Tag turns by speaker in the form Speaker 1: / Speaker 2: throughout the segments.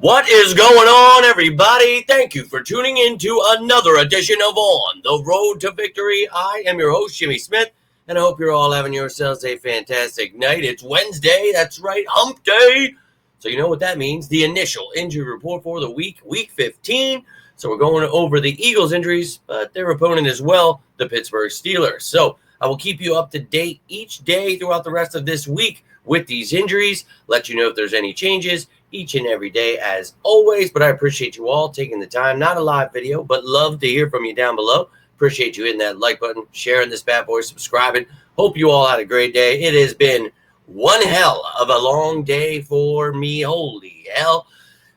Speaker 1: What is going on, everybody? Thank you for tuning in to another edition of On the Road to Victory. I am your host, Jimmy Smith, and I hope you're all having yourselves a fantastic night. It's Wednesday. That's right, hump day. So you know what that means. The initial injury report for the week 15. So we're going over the Eagles' injuries, but their opponent as well, the Pittsburgh Steelers. So I will keep you up to date each day throughout the rest of this week with these injuries, let you know if there's any changes each and every day as always. But I appreciate you all taking the time. Not a live video, but love to hear from you down below. Appreciate you hitting that like button, sharing this bad boy, subscribing. Hope you all had a great day. It has been one hell of a long day for me. Holy hell.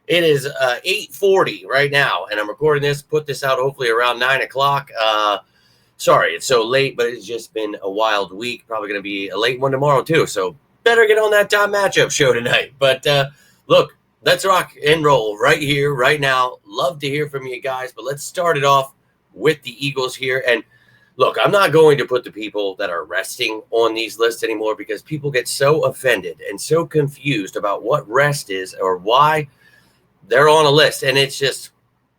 Speaker 1: It is 8:40 right now, and I'm recording this, put this out hopefully around 9 o'clock. Sorry it's so late, but it's just been a wild week. Probably going to be a late one tomorrow too, so better get on that time matchup show tonight. But look, let's rock and roll right here, right now. Love to hear from you guys, but let's start it off with the Eagles here. And look, I'm not going to put the people that are resting on these lists anymore because people get so offended and so confused about what rest is or why they're on a list, and it's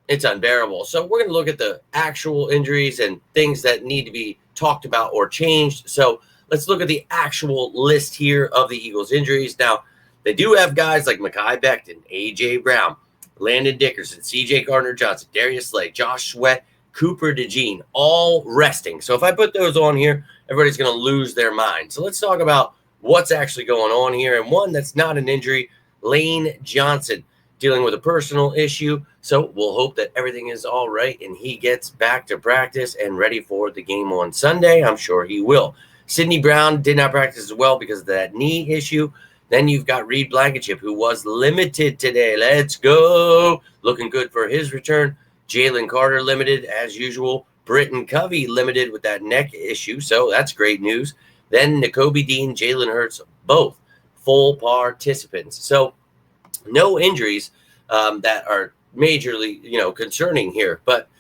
Speaker 1: unbearable. So we're going to look at the actual injuries and things that need to be talked about or changed. So let's look at the actual list here of the Eagles injuries. Now, they do have guys like Mekhi Becton, A.J. Brown, Landon Dickerson, C.J. Gardner-Johnson, Darius Slay, Josh Sweat, Cooper DeJean, all resting. So if I put those on here, everybody's going to lose their mind. So let's talk about what's actually going on here. And one that's not an injury, Lane Johnson, dealing with a personal issue. So we'll hope that everything is all right and he gets back to practice and ready for the game on Sunday. I'm sure he will. Sidney Brown did not practice as well because of that knee issue. Then you've got Reed Blankenship, who was limited today. Let's go. Looking good for his return. Jalen Carter limited as usual. Britton Covey limited with that neck issue. So that's great news. Then Nakobe Dean, Jalen Hurts, both full participants. So no injuries that are majorly, concerning here. But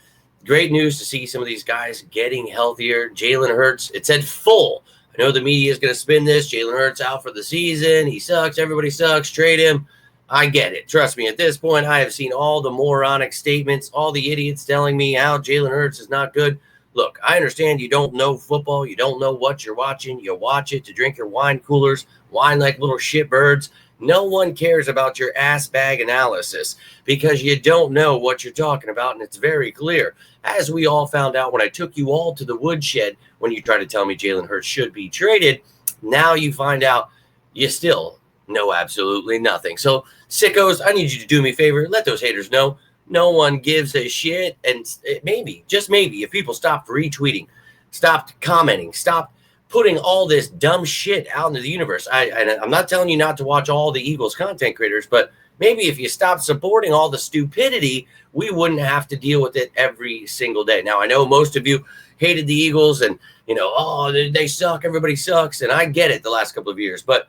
Speaker 1: great news to see some of these guys getting healthier. Jalen Hurts, it said full. I know the media is going to spin this. Jalen Hurts out for the season. He sucks. Everybody sucks. Trade him. I get it. Trust me, at this point, I have seen all the moronic statements, all the idiots telling me how Jalen Hurts is not good. Look, I understand you don't know football. You don't know what you're watching. You watch it to drink your wine coolers, whine like little shitbirds. No one cares about your ass bag analysis because you don't know what you're talking about, and it's very clear. As we all found out when I took you all to the woodshed when you tried to tell me Jalen Hurts should be traded, now you find out you still know absolutely nothing. So, sickos, I need you to do me a favor. Let those haters know no one gives a shit, and maybe, just maybe, if people stopped retweeting, stopped commenting, stopped putting all this dumb shit out into the universe. I'm not telling you not to watch all the Eagles content creators, but maybe if you stop supporting all the stupidity, we wouldn't have to deal with it every single day. Now, I know most of you hated the Eagles and, they suck, everybody sucks, and I get it the last couple of years, but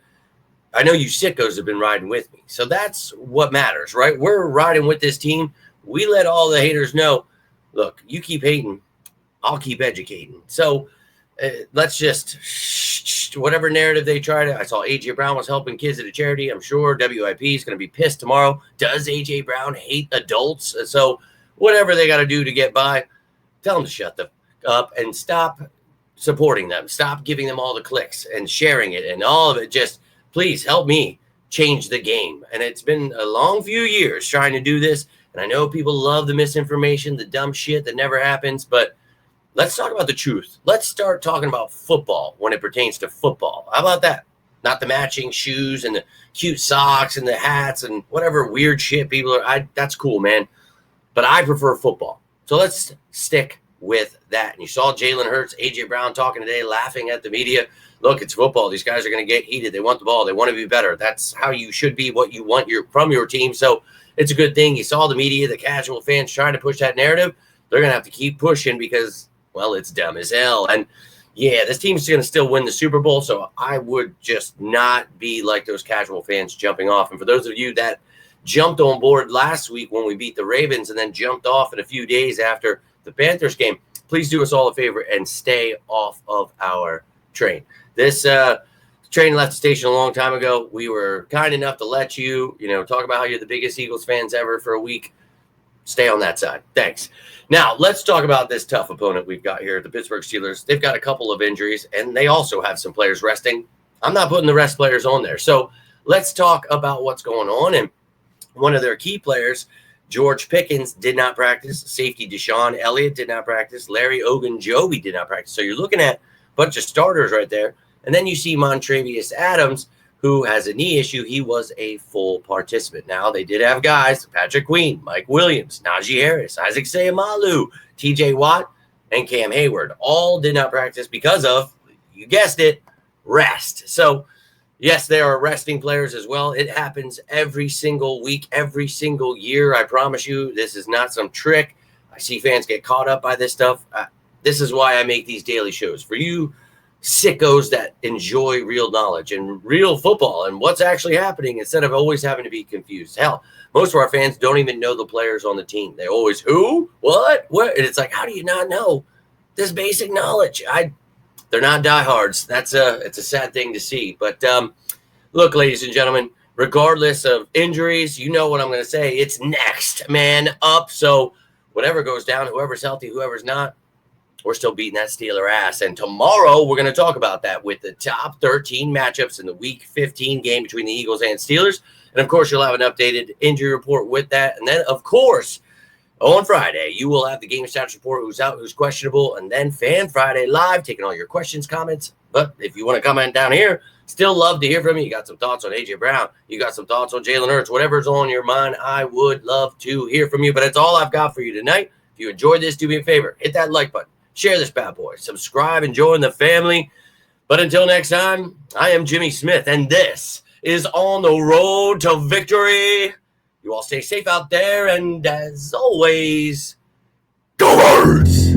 Speaker 1: I know you sickos have been riding with me. So that's what matters, right? We're riding with this team. We let all the haters know, look, you keep hating, I'll keep educating. So let's just whatever narrative they try to. I saw A.J. Brown was helping kids at a charity. I'm sure WIP is going to be pissed tomorrow. Does A.J. Brown hate adults? So whatever they got to do to get by, tell them to shut the up and stop supporting them. Stop giving them all the clicks and sharing it and all of it. Just please help me change the game. And it's been a long few years trying to do this. And I know people love the misinformation, the dumb shit that never happens, but let's talk about the truth. Let's start talking about football when it pertains to football. How about that? Not the matching shoes and the cute socks and the hats and whatever weird shit people are. That's cool, man. But I prefer football. So let's stick with that. And you saw Jalen Hurts, A.J. Brown talking today, laughing at the media. Look, it's football. These guys are going to get heated. They want the ball. They want to be better. That's how you should be, what you want from your team. So it's a good thing. You saw the media, the casual fans trying to push that narrative. They're going to have to keep pushing because, well, it's dumb as hell. And yeah, this team's going to still win the Super Bowl, so I would just not be like those casual fans jumping off. And for those of you that jumped on board last week when we beat the Ravens and then jumped off in a few days after the Panthers game, please do us all a favor and stay off of our train. This Train left the station a long time ago. We were kind enough to let you, talk about how you're the biggest Eagles fans ever for a week. Stay on that side. Thanks. Now, let's talk about this tough opponent we've got here, the Pittsburgh Steelers. They've got a couple of injuries, and they also have some players resting. I'm not putting the rest players on there. So let's talk about what's going on. And one of their key players, George Pickens, did not practice. Safety Deshaun Elliott did not practice. Larry Ogunjobi did not practice. So you're looking at a bunch of starters right there. And then you see Montravius Adams, who has a knee issue. He was a full participant. Now, they did have guys, Patrick Queen, Mike Williams, Najee Harris, Isaac Seumalo, TJ Watt, and Cam Hayward. All did not practice because of, you guessed it, rest. So, yes, there are resting players as well. It happens every single week, every single year. I promise you, this is not some trick. I see fans get caught up by this stuff. This is why I make these daily shows. For you sickos that enjoy real knowledge and real football and what's actually happening instead of always having to be confused. Hell, most of our fans don't even know the players on the team. They always, who? What? And it's like, how do you not know this basic knowledge? They're not diehards. It's a sad thing to see. But look, ladies and gentlemen, regardless of injuries, you know what I'm going to say. It's next man up. So whatever goes down, whoever's healthy, whoever's not, we're still beating that Steeler ass. And tomorrow we're going to talk about that with the top 13 matchups in the Week 15 game between the Eagles and Steelers. And, of course, you'll have an updated injury report with that. And then, of course, on Friday, you will have the game status report, who's out, who's questionable, and then Fan Friday Live, taking all your questions, comments. But if you want to comment down here, still love to hear from you. You got some thoughts on A.J. Brown. You got some thoughts on Jalen Hurts. Whatever's on your mind, I would love to hear from you. But that's all I've got for you tonight. If you enjoyed this, do me a favor. Hit that like button. Share this bad boy. Subscribe and join the family. But until next time, I am Jimmy Smith, and this is On the Road to Victory. You all stay safe out there, and as always, go Birds!